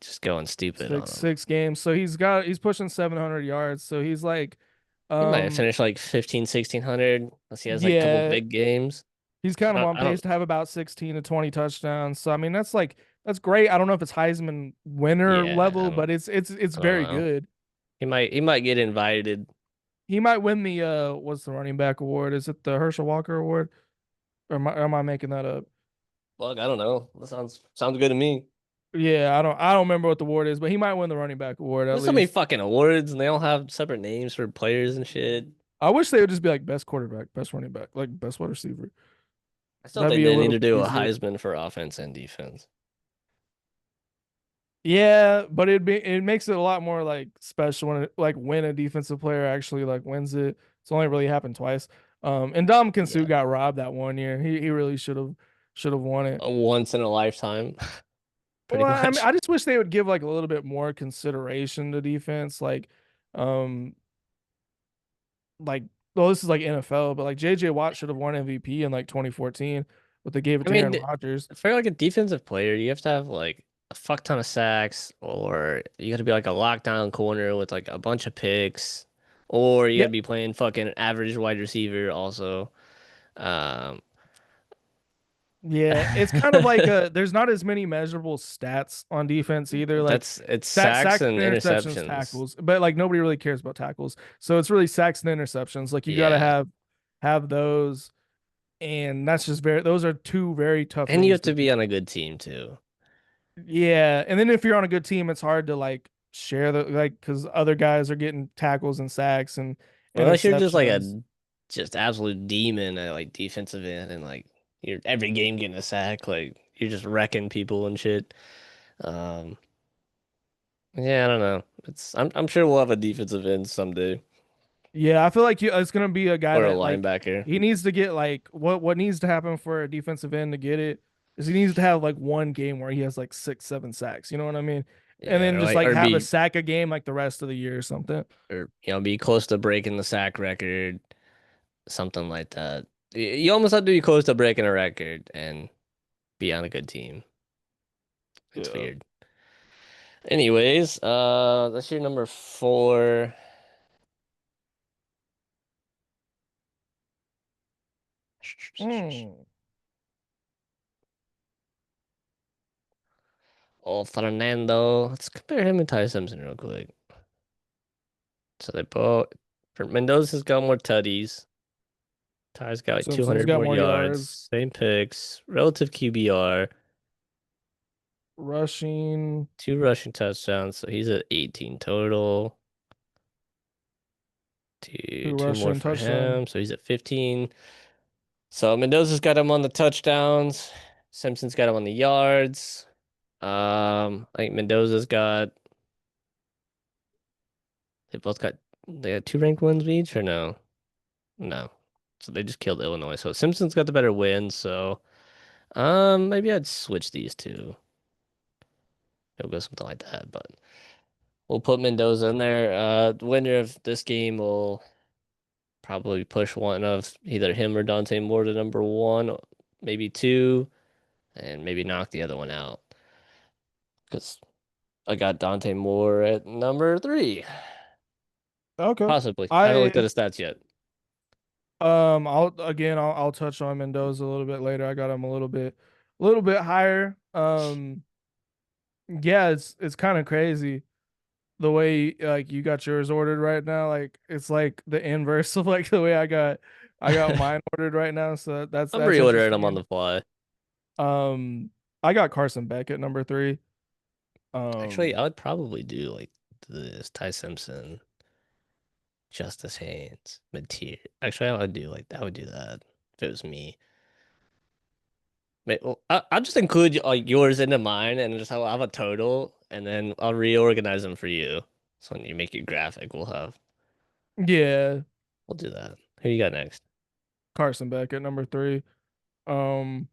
just going stupid on him. six games, so he's pushing 700 yards, so he's like, He might have um, finished like 15, 1600 unless he has like a couple yeah, big games. he's kind of on I don't, pace to have about 16 to 20 touchdowns. So I mean, that's great. I don't know if it's Heisman winner yeah, level, but it's I don't very know. good. He might get invited. He might win the what's the running back award? Is it the Herschel Walker award? Or am I making that up? Look, I don't know. That sounds good to me. Yeah, I don't remember what the award is, but he might win the running back award at There's so many least. fucking awards and they all have separate names for players and shit. I wish they would just be like best quarterback, best running back, like best wide receiver. I still That'd think be a they need little to bit do a easier. Heisman for offense and defense. Yeah, but it makes it a lot more like special when when a defensive player actually like wins it. It's only really happened twice. And Dom Yeah, Kinsu got robbed that one year. He really should have won it. a once in a lifetime, Well, pretty I mean, much. I just wish they would give like a little bit more consideration to defense. Um, like well, this is like NFL, but like JJ Watt should have won MVP in like 2014, but they gave it I to mean, Aaron Rodgers. for like a defensive player, you have to have like a fuck ton of sacks, or you got to be like a lockdown corner with like a bunch of picks, or you got Yeah, to be playing fucking average wide receiver also. Um, yeah, it's kind of like there's not as many measurable stats on defense either. Like it's sacks sacks and and interceptions, interceptions. tackles, but like nobody really cares about tackles. So it's really sacks and interceptions. Like you got to Yeah. have those, and that's just those are two very tough And you things have to to do. be on a good team too. Yeah, and then if you're on a good team, it's hard to like share the like because other guys are getting tackles and sacks and Unless you're just like interceptions. a just absolute demon at like defensive end and like you're every game getting a sack, like you're just wrecking people and shit. Um, yeah, I don't know. I'm sure we'll have a defensive end someday Yeah, I feel like it's gonna be a guy or a that like linebacker. he needs to get like what needs to happen for a defensive end to get it is he needs to have like one game where he has like 6 7 sacks. You know what I mean? And Yeah, then or just like like or have a be sack a game like the rest of the year or something. or be close to breaking the sack record, something like that. You almost have to be close to breaking a record and be on a good team. It's Yeah. weird. Anyways, that's your number four. Mm. Oh, Fernando. Let's compare him and Ty Simpson real quick. So they both. For Mendoza's got more tutties. Ty's got like Simpson's 200 got more more yards yards. Same picks. Relative QBR. rushing, Two rushing touchdowns. So he's at 18 total. Two, two two more rushing for touchdown. him. So he's at 15. So Mendoza's got him on the touchdowns. Simpson's got him on the yards. I think Mendoza's got. They both got. They got two ranked wins each, or no? No. So they just killed Illinois. So Simpson's got the better win. So maybe I'd switch these two. It'll go something like that. But we'll put Mendoza in there. The winner of this game will probably push one of either him or Dante Moore to number one, maybe two, and maybe knock the other one out. Because I got Dante Moore at number three. Okay. Possibly. I haven't looked at I his stats yet. I'll touch on Mendoza a little bit later. I got him a little bit higher. Yeah, it's kind of crazy the way like you got yours ordered right now. Like it's like the inverse of like the way I got mine ordered right now. So I'm that's reordering them on interesting. the fly. Um, I got Carson Beck at number three. Actually, Um, I would probably do like this Ty Simpson, Justice Haynes, Mateer. Actually, I would do like I would do that if it was me. Well, I'll just include like yours into mine and just have a total, and then I'll reorganize them for you. So when you make your graphic, yeah, we'll do that. Who you got next? Carson Beck at number three. Um,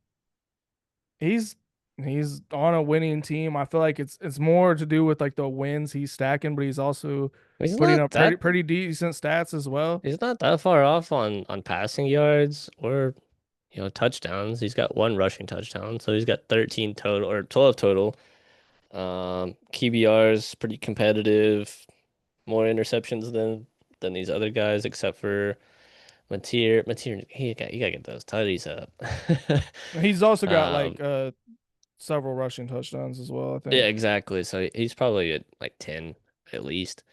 he's he's on a winning team. I feel like it's more to do with like the wins he's stacking, but he's also He's putting not up that pretty decent stats as well. he's not that far off on passing yards or touchdowns. He's got one rushing touchdown, so he's got 13 total or 12 total. QBR is pretty competitive. More interceptions than these other guys, except for Mateer, you gotta get those tutties up. He's also got Um, like several rushing touchdowns as well, I yeah, think. exactly. So he's probably at like 10 at least.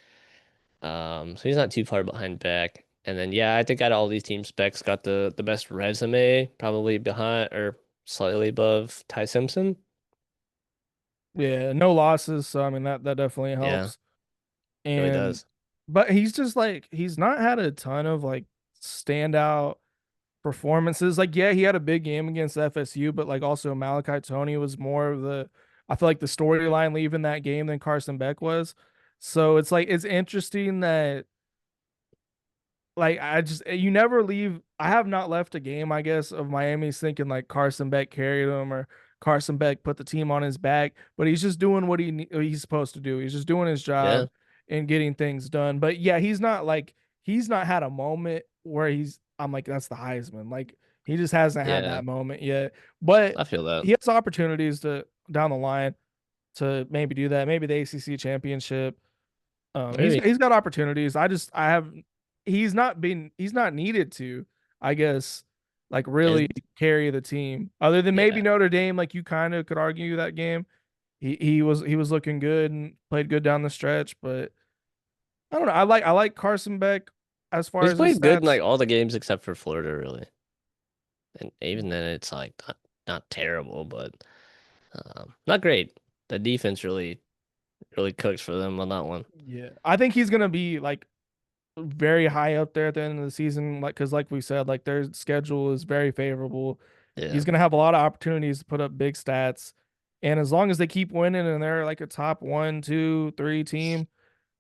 So he's not too far behind back. And then yeah, I think out of all these team specs, got the best resume, probably behind or slightly above Ty Simpson. Yeah, no losses, so I mean that definitely Yeah, helps. really And does. but he's just like he's not had a ton of like standout performances. Like, yeah, he had a big game against FSU, but like also Malachi Tony was more of the I feel like the storyline leaving that game than Carson Beck was. So it's like it's interesting that like I just you never leave. I have not left a game, I guess, of Miami's thinking like Carson Beck carried him or Carson Beck put the team on his back, but he's just doing what he's supposed to do. He's just doing his Yeah, job and getting things done. But yeah, he's not had a moment where I'm like that's the Heisman. Like he just hasn't had yeah, that moment yet. But I feel that. he has opportunities to down the line to maybe do that. Maybe the ACC championship. Maybe. He's got opportunities. I have he's not needed to, I guess, like really And carry the team. Other than maybe yeah, Notre Dame, like you kind of could argue that game. He was looking good and played good down the stretch, but I don't know. I like Carson Beck as far he's as his played good in stats. like all the games except for Florida, really. And even then, it's like not terrible, but not great. The defense really cooks for them on that one. Yeah, I think he's gonna be like very high up there at the end of the season, like because like we said, like their schedule is very favorable. Yeah, He's gonna have a lot of opportunities to put up big stats, and as long as they keep winning and they're like a top one, two, three team,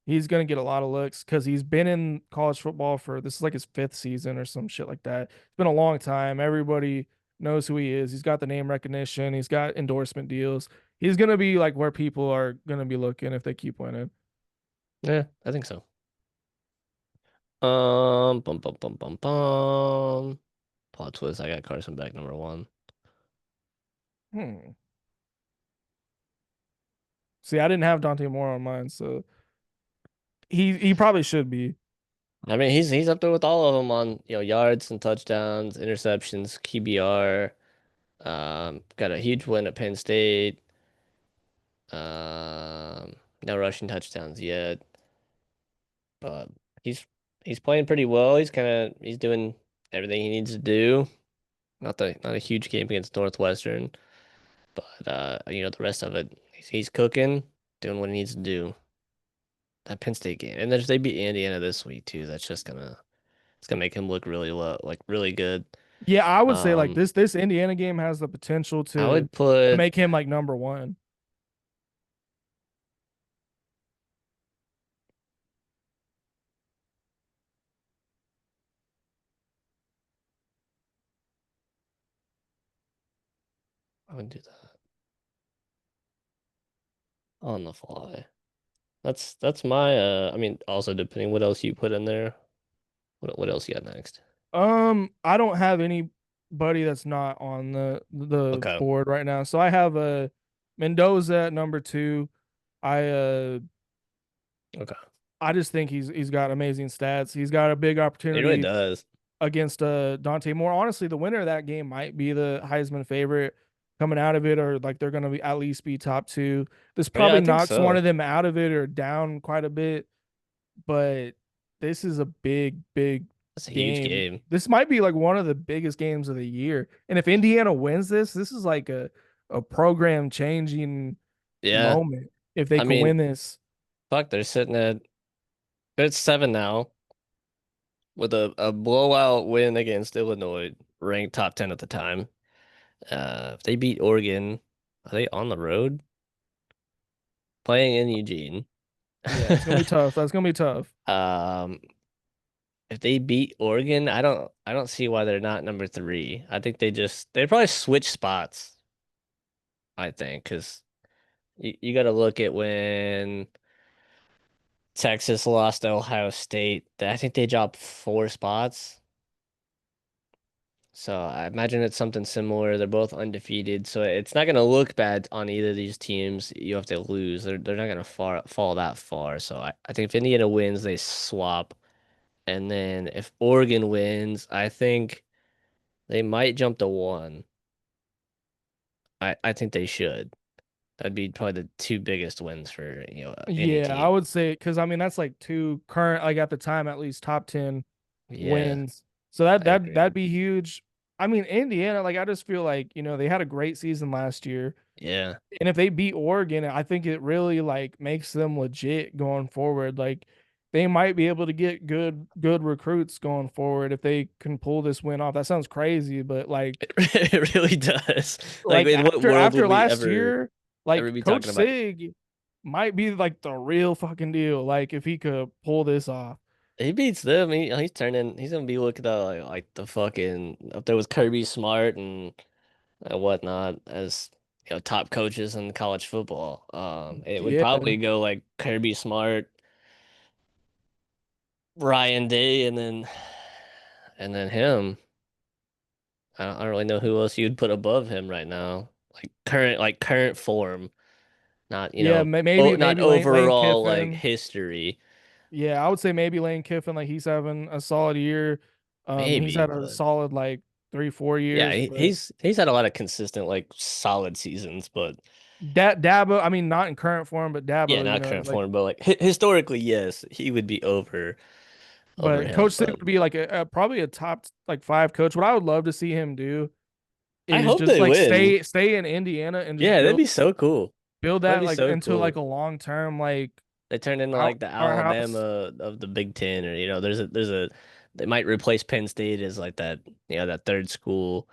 he's gonna get a lot of looks because he's been in college football for this is like his fifth season or some shit like that. It's been a long time. Everybody knows who he is. He's got the name recognition. He's got endorsement deals. He's gonna be like where people are gonna be looking if they keep winning. yeah, I think so. Bum bum bum bum bum. Plot twist. I got Carson back number one. Hmm. See, I didn't have Dante Moore on mine, so he probably should be. I mean, he's up there with all of them on yards and touchdowns, interceptions, QBR. Got a huge win at Penn State. No rushing touchdowns yet, but he's he's playing pretty well. He's doing everything he needs to do. Not a huge game against Northwestern, but the rest of it, he's cooking, doing what he needs to do. That Penn State game, and then if they beat Indiana this week too, that's just gonna it's gonna make him look really well, like really good. Yeah, I would say like Um, this Indiana game has the potential I to would put make him like number one. I would do that on the fly. That's my I mean also depending what else you put in there. What else you got next? I don't have anybody that's not on the Okay. board right now. So I have a Mendoza at number two. I uh Okay. I just think he's got amazing stats. He's got a big It really opportunity does. against Dante Moore. Honestly, the winner of that game might be the Heisman favorite coming out of it, or like they're gonna be at least be top two. This Yeah, probably I think knocks one so. of them out of it or down quite a bit, but this is a big That's a huge game. game. This might be like one of the biggest games of the year. And if Indiana wins this, this is like a program changing Yeah. moment if they I can mean, win this. fuck, they're at 7 now with a blowout win against Illinois, ranked top 10 at the time. If they beat Oregon, are they on the road playing in Eugene? Yeah, it's gonna be tough. That's gonna be tough. Um, if they beat Oregon, I don't see why they're not number 3. I think they probably switch spots, I think, because you got to look at when Texas lost to Ohio State. I think they dropped 4 spots. So I imagine it's something similar. They're both undefeated, so it's not going to look bad on either of these teams. You have to lose. They're not going to fall that far. So I think if Indiana wins, they swap. And then if Oregon wins, I think they might jump to 1. I think they should. That'd be probably the 2 biggest wins for, any Yeah, I team. would say because I mean that's like two current, like at the time at least top 10 Yeah, wins. So that I that agree. that'd be huge. I mean, Indiana, like I just feel like, they had a great season last year. Yeah. And if they beat Oregon, I think it really like makes them legit going forward. Like they might be able to get good recruits going forward if they can pull this win off. That sounds crazy, but It really does. Like, like in what after world would after we last ever year, ever like be Coach talking about? Sig might be like the real fucking deal. Like if he could pull this off. He beats them. He's gonna be looking at like the fucking up there with Kirby Smart and whatnot as top coaches in college football. It would Yeah. probably go like Kirby Smart, Ryan Day, and then him. I don't really know who else you'd put above him right now. Like current form, not Yeah, oh, maybe not maybe Lane overall like Kiffin. history. Yeah, I would say maybe Lane Kiffin, like he's having a solid year. He's Maybe, had a but solid like 3, 4 yeah, years, he, but he's had a lot of consistent like solid seasons, but Dabo, I mean, not in current form, but yeah, Dabo, not current like, form, but like historically, yes, he would be over but him. Coach Sig But would be like probably a top like five coach. What I would love to see him do I is hope just they like win. stay in Indiana and just Yeah, that'd be so cool. build That'd that be like so into like cool. a long term like They turn into like the powerhouse. Alabama of the Big Ten, or there's a they might replace Penn State as like that third school.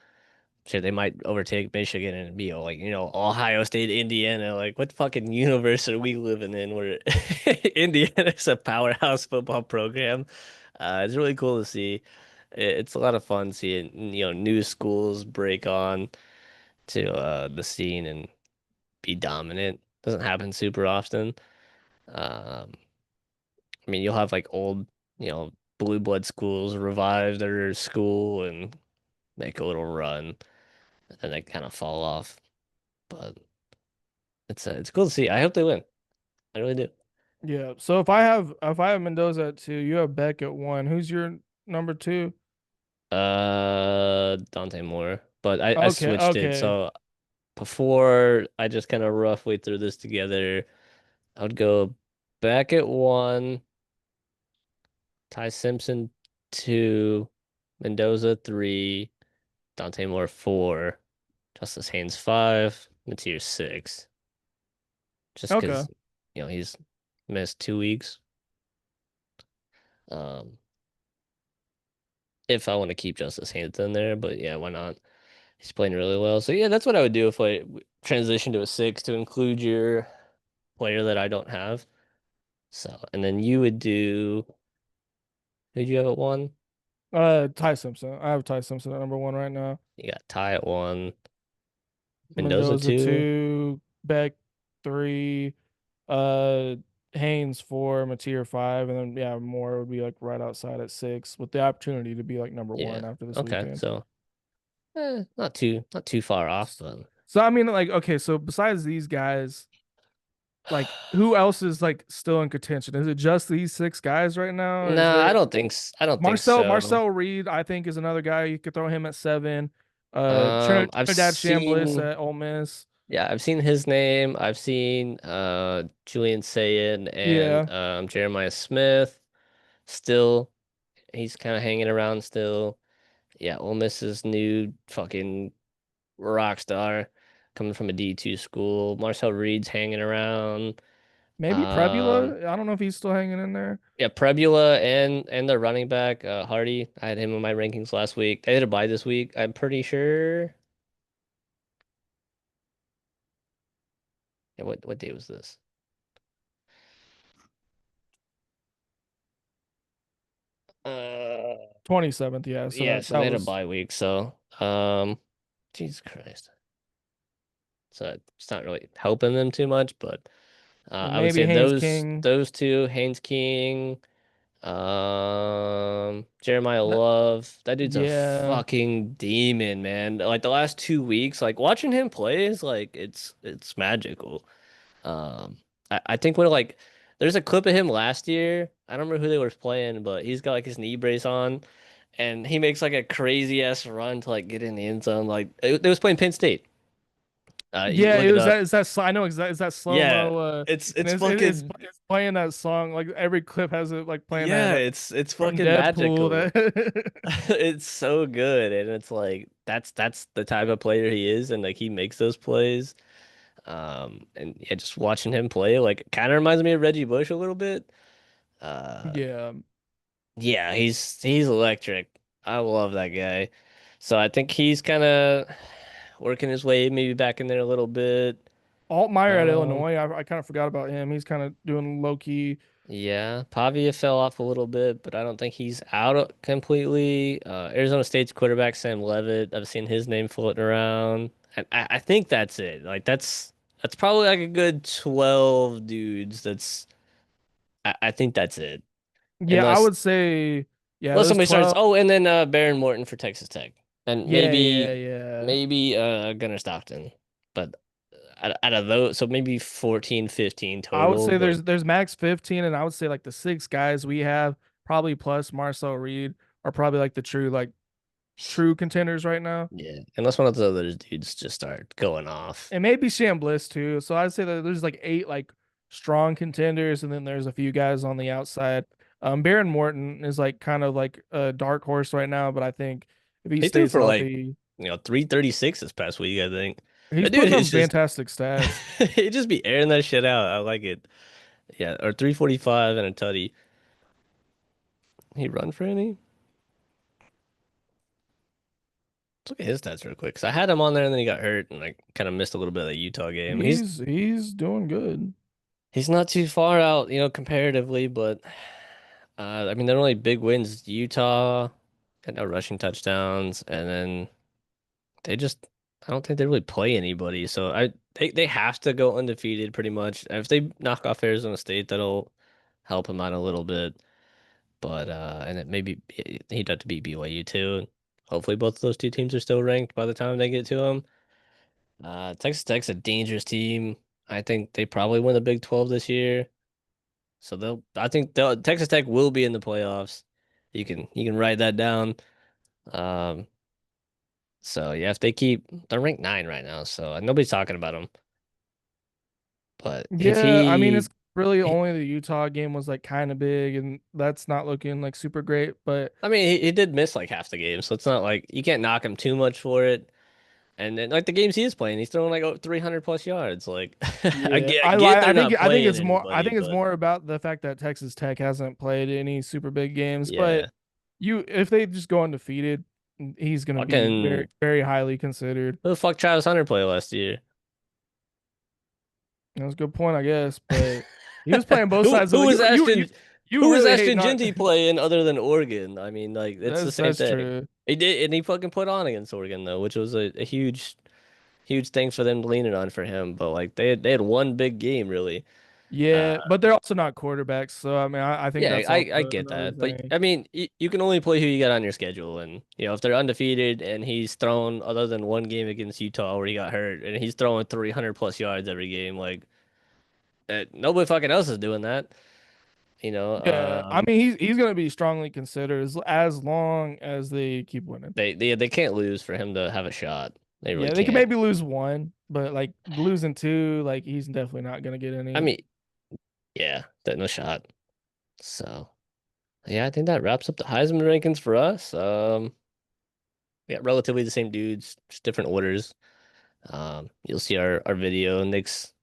Sure, they might overtake Michigan and be like, Ohio State, Indiana. Like, what fucking universe are we living in where Indiana's a powerhouse football program? It's really cool to see. It's a lot of fun seeing, new schools break on to the scene and be dominant. Doesn't happen super often. Um, I mean, you'll have like old, blue blood schools revive their school and make a little run, and then they kind of fall off. But it's cool to see. I hope they win. I really do. Yeah. So if I have Mendoza at 2, you have Beck at 1. Who's your number 2? Dante Moore, but I Okay, switched it. okay, So before I just kind of roughly threw this together, I would go back at 1, Ty Simpson 2, Mendoza 3, Dante Moore 4, Justice Haynes 5, Mateer 6. Just okay. because, he's missed 2 weeks. Um, if I want to keep Justice Haynes in there, but yeah, why not? He's playing really well. So yeah, that's what I would do if I transition to a 6 to include your player that I don't have. So, and then you would do, who'd you have at 1? Ty Simpson. I have Ty Simpson at number 1 right now. You got Ty at 1, Mendoza Mendoza 2. 2, Beck 3, uh, Haynes 4, Mateer 5, and then yeah, Moore would be like right outside at 6 with the opportunity to be like number Yeah. 1 after this Okay. weekend. So, not too far off, but So I mean, like, okay, so besides these guys, Like who else is like still in contention? Is it just these six guys right now? Is No, I there don't think I don't think Marcel so. Marcel Reed? I think is another guy you could throw him at seven. I've Trinidad Chambliss seen at Ole Miss. Yeah, I've seen his name. I've seen Julian Sayin and Yeah, Jeremiah Smith. Still, he's kind of hanging around still. Yeah, Ole Miss's new fucking rock star coming from a D2 school. Marcel Reed's hanging around. maybe Um, Prebula. I don't know if he's still hanging in there. yeah, Prebula and the running back Hardy. I had him in my rankings last week. They did a bye this week. I'm pretty sure. Yeah, what day was this? Uh, 27th, yeah. So yeah, that so that they had a was bye week. Jesus Christ. So it's not really helping them too much, but I would maybe say Haynes King. those two, Haynes King, Jeremiah That, Love, that dude's a yeah. fucking demon, man. Like the last 2 weeks, like watching him play is like it's magical. Um, I think when like there's a clip of him last year. I don't remember who they were playing, but he's got like his knee brace on, and he makes like a crazy ass run to like get in the end zone. Like they was playing Penn State. You can Yeah, look it it was up. that. Is that I know exactly. Is that slow Yeah, mo? And it's fucking it's playing that song. Like every clip has it like playing that yeah, like it's from fucking Deadpool. magical. That It's so good, and it's like that's the type of player he is, and like he makes those plays. And yeah, just watching him play like kind of reminds me of Reggie Bush a little bit. Uh, yeah. yeah, he's electric. I love that guy. So I think he's kind of working his way maybe back in there a little bit. Altmaier at Um, Illinois. I kind of forgot about him. He's kind of doing low key. yeah, Pavia fell off a little bit, but I don't think he's completely. Arizona State's quarterback Sam Levitt, I've seen his name floating around. And I think that's it. Like that's probably like a good 12 dudes. I think that's it. Yeah, I Unless would say yeah. unless Those somebody starts. 12. Oh, and then Baron Morton for Texas Tech, and Yeah. maybe Gunnar Stockton. But out of those, so maybe 14, 15 I would total. say But there's max 15, and I would say like the six guys we have probably plus Marcel Reed are probably like the true contenders right now. yeah, unless one of those other dudes just start going off. And maybe Chambliss too. So I'd say that there's like eight like strong contenders, and then there's a few guys on the outside. Baron Morton is like kind of like a dark horse right now, but I think if he He threw stays for like, healthy, 336 this past week, I think. he's That dude putting is up just fantastic stats. he just be airing that shit out. I like it. Yeah, or 345 and a tutty. He run for any? Let's look at his stats real quick. Cause I had him on there and then he got hurt and I kind of missed a little bit of the Utah game. He's doing good. He's not too far out, comparatively, but I mean, their only big wins, Utah, got no rushing touchdowns, and then they just, I don't think they really play anybody. So they have to go undefeated pretty much. If they knock off Arizona State, that'll help him out a little bit. But and it maybe he'd have to beat BYU too. Hopefully, both of those two teams are still ranked by the time they get to him. Texas Tech's a dangerous team. I think they probably win the Big 12 this year. So I think Texas Tech will be in the playoffs. You can write that down. Um, so yeah, if they they're ranked 9 right now, so nobody's talking about them. But if Yeah, I mean he, it's really he only the Utah game was like kind of big, and that's not looking like super great. But I mean, he did miss like half the game, so it's not like you can't knock him too much for it. And then like the games he is playing, he's throwing like 300 plus yards. Like yeah, I get they're I think not playing I anybody, think it's but more about the fact that Texas Tech hasn't played any super big games. But yeah, you if they just go undefeated, he's gonna be fucking very highly considered. who the fuck Travis Hunter play last year? That's a good point, I guess. But he was playing both Who sides of who it. was who You was really hate Ashton not. Ginty playing other than Oregon? I mean, like it's the same That's thing. true. He did, and he fucking put on against Oregon though, which was a huge thing for them leaning on for him. But like they had one big game really. Uh, Yeah, but they're also not quarterbacks, so I mean, I think yeah, that's I also get another that, but thing. I mean, you can only play who you got on your schedule, and if they're undefeated and he's thrown other than one game against Utah where he got hurt, and he's throwing 300 plus yards every game, like. Nobody fucking else is doing that. You know, Yeah, I mean he's gonna be strongly considered as long as they keep winning. they can't lose for him to have a shot. They really Yeah, they can can't. maybe lose one, but like losing two, like he's definitely not gonna get I any. mean, yeah, no shot. So yeah, I think that wraps up the Heisman rankings for us. We got relatively the same dudes, just different orders. You'll see our video. Nick's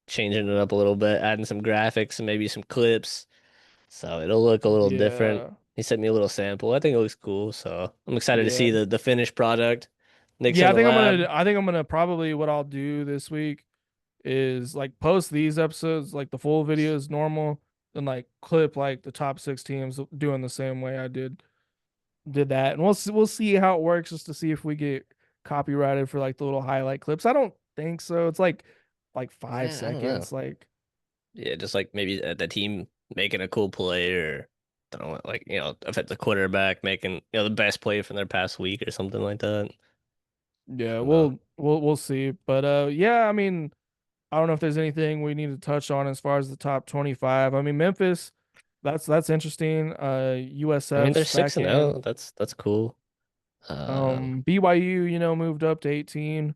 changing it up a little bit, adding some graphics and maybe some clips. So it'll look a little different. Yeah, He sent me a little sample. I think it looks cool. So I'm excited to yeah, see the finished product. Nick's yeah. in the lab. I think I'm gonna probably what I'll do this week is like post these episodes like the full videos normal, and like clip like the top six teams doing the same way I did that, and we'll see how it works just to see if we get copyrighted for like the little highlight clips. I don't think so. It's like five Yeah, I don't know. seconds. Like Yeah, just like maybe the team making a cool play or don't know, like if it's the quarterback making the best play from their past week or something like that. yeah, No. we'll see. But yeah, I mean, I don't know if there's anything we need to touch on as far as the top 25. I mean, Memphis, that's interesting. I mean, they're USF's six back and in. zero. That's cool. BYU, moved up to 18.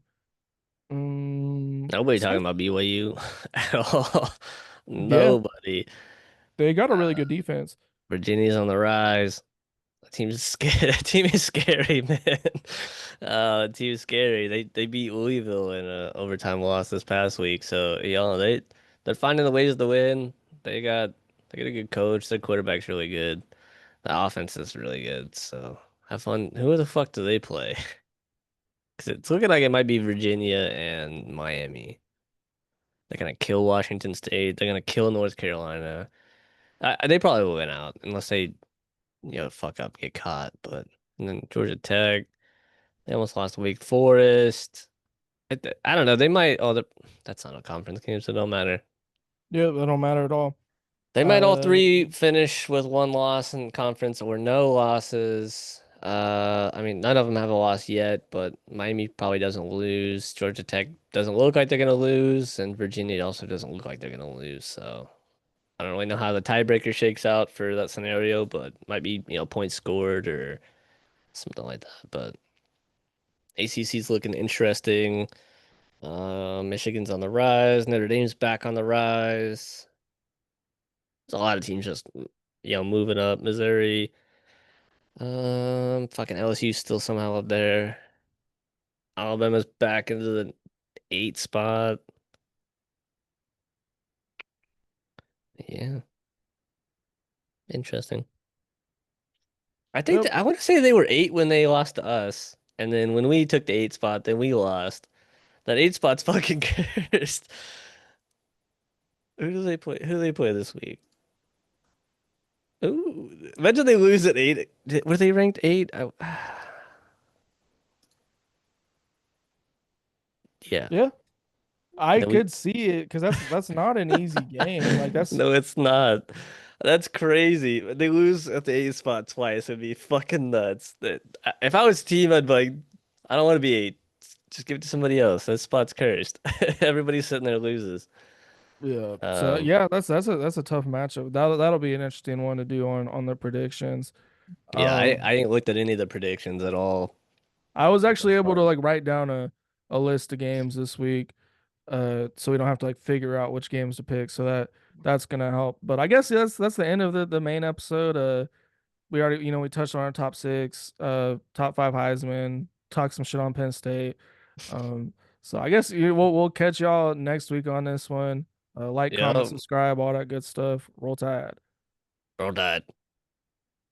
Nobody talking South, about BYU at all. yeah, Nobody. they got a really Uh, good defense. Virginia's on the rise. The team's scary. The team is scary, man. The team is scary. They beat Louisville in a overtime loss this past week. So they're finding the ways to win. They got a good coach. Their quarterback's really good. The offense is really good. So have fun. Who the fuck do they play? Because it's looking like it might be Virginia and Miami. They're gonna kill Washington State. They're gonna kill North Carolina. They probably will win out unless they fuck up, get caught. But and then Georgia Tech, they almost lost to Wake Forest. I don't know. They might. That's not a conference game, so it don't matter. Yeah, that don't matter at all. They might all Uh, three finish with one loss in conference or no losses. I mean, none of them have a loss yet, but Miami probably doesn't lose. Georgia Tech doesn't look like they're gonna lose, and Virginia also doesn't look like they're gonna lose. So I don't really know how the tiebreaker shakes out for that scenario, but might be, points scored or something like that. But ACC's looking interesting. Michigan's on the rise. Notre Dame's back on the rise. There's a lot of teams just, moving up. Missouri. Fucking LSU's still somehow up there. Alabama's back into the 8 spot. Yeah, interesting. I think yep. that, I want to say they were 8 when they lost to us, and then when we took the 8 spot, then we lost. That 8 spot's fucking cursed. Who do they play? Who do they play this week? Ooh, imagine they lose at 8. Were they ranked 8? Yeah. Yeah, I Then we could see it because that's not an easy game. Like that's No, it's not. That's crazy. They lose at the 8 spot twice. It'd be fucking nuts. If I was team, I'd be like, I don't want to be 8. Just give it to somebody else. That spot's cursed. Everybody sitting there loses. yeah. So Um, yeah, that's a tough matchup. That'll be an interesting one to do on the predictions. yeah, Um, I ain't looked at any of the predictions at all I was so actually able to far. like write down a list of games this week, so we don't have to like figure out which games to pick. So that's gonna help. But I guess that's the end of the main episode. We already we touched on our top six, top five Heisman, talked some shit on Penn State. Um, so I guess we'll catch y'all next week on this one. Like, comment, Yep, subscribe, all that good stuff. Roll Tide. roll that.